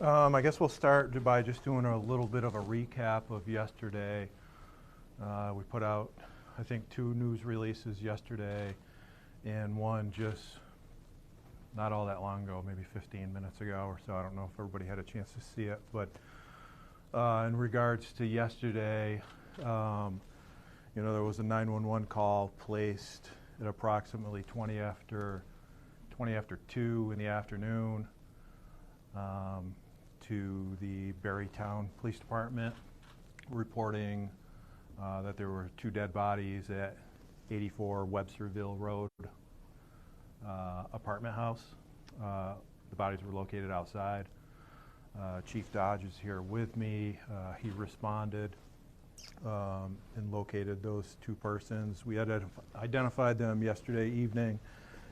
I guess we'll start by just doing a little bit of a recap of yesterday. We put out, I think, 2 news releases yesterday and one just not all that long ago, maybe 15 minutes ago or so. I don't know if everybody had a chance to see it, but in regards to yesterday, there was a 911 call placed at approximately 20 after 2 in the afternoon to the Berrytown Police Department reporting that there were 2 dead bodies at 84 Websterville Road apartment house. The bodies were located outside. Chief Dodge is here with me. He responded and located those 2 persons. We had identified them yesterday evening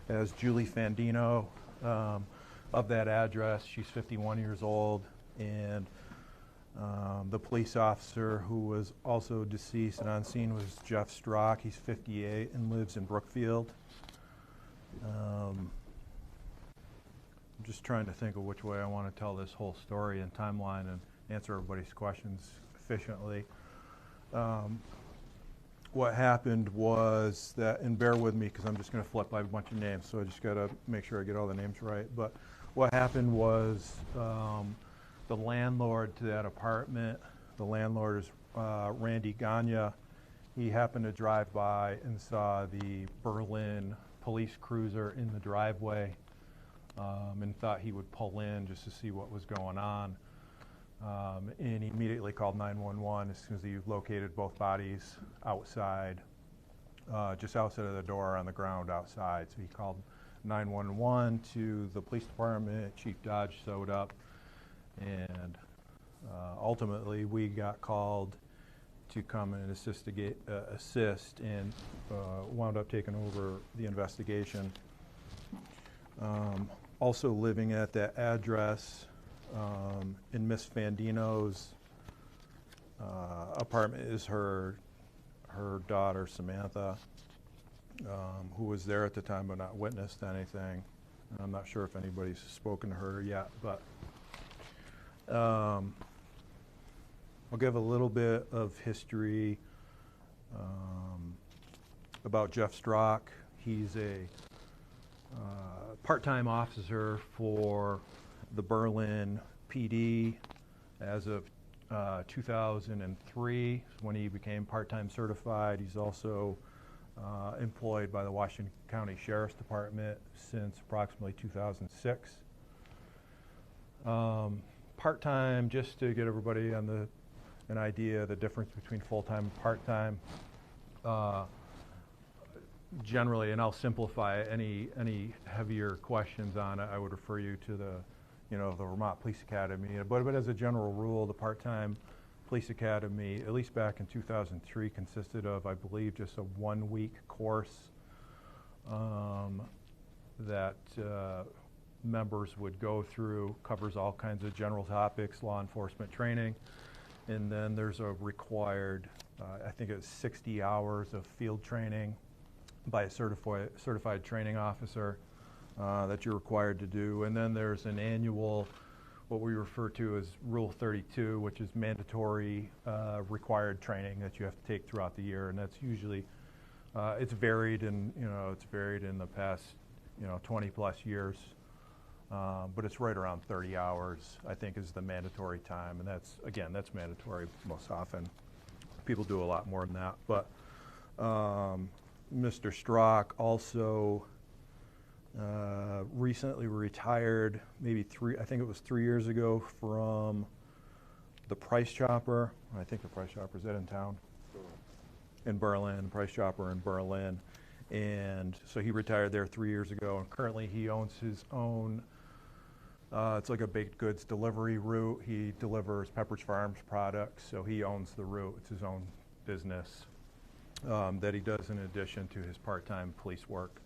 as Julie Fandino of that address. She's 51 years old, and the police officer who was also deceased and on scene was Jeff Strock. He's 58 and lives in Brookfield. I'm just trying to think of which way I want to tell this whole story and timeline and answer everybody's questions efficiently. What happened was that, and bear with me because I'm just going to flip by a bunch of names, so I just got to make sure I get all the names right. But what happened was the landlord to that apartment, the landlord is Randy Gagne. He happened to drive by and saw the Berlin police cruiser in the driveway and thought he would pull in just to see what was going on. And he immediately called 911 as soon as he located both bodies outside, just outside of the door on the ground outside. So he called 911 to the police department. Chief Dodge showed up, and ultimately we got called to come and assist and wound up taking over the investigation. Also living at that address in Miss Fandino's apartment is her daughter Samantha, who was there at the time but not witnessed anything. I'm not sure if anybody's spoken to her yet, but I'll give a little bit of history about Jeff Strock. He's a part-time officer for the Berlin PD as of 2003 when he became part-time certified. He's also employed by the Washington County Sheriff's Department since approximately 2006. Part-time, just to get everybody on an idea of the difference between full-time and part-time. Generally, and I'll simplify any heavier questions on it, I would refer you to the Vermont Police Academy. But as a general rule, the part-time police academy, at least back in 2003, consisted of, I believe, just a 1-week course that members would go through, covers all kinds of general topics, law enforcement training, and then there's a required, I think it's 60 hours of field training by a certified training officer that you're required to do. And then there's an annual, what we refer to as Rule 32, which is mandatory required training that you have to take throughout the year. And that's usually, it's varied in the past, 20 plus years. But it's right around 30 hours, I think, is the mandatory time. And that's mandatory most often. People do a lot more than that. But Mr. Strock also recently retired, maybe I think it was 3 years ago, from the Price Chopper. I think the Price Chopper, is that in town? In Berlin, Price Chopper in Berlin. And so he retired there 3 years ago, and currently he owns his own, it's like a baked goods delivery route. He delivers Pepperidge Farms products, so he owns the route. It's his own business that he does in addition to his part-time police work.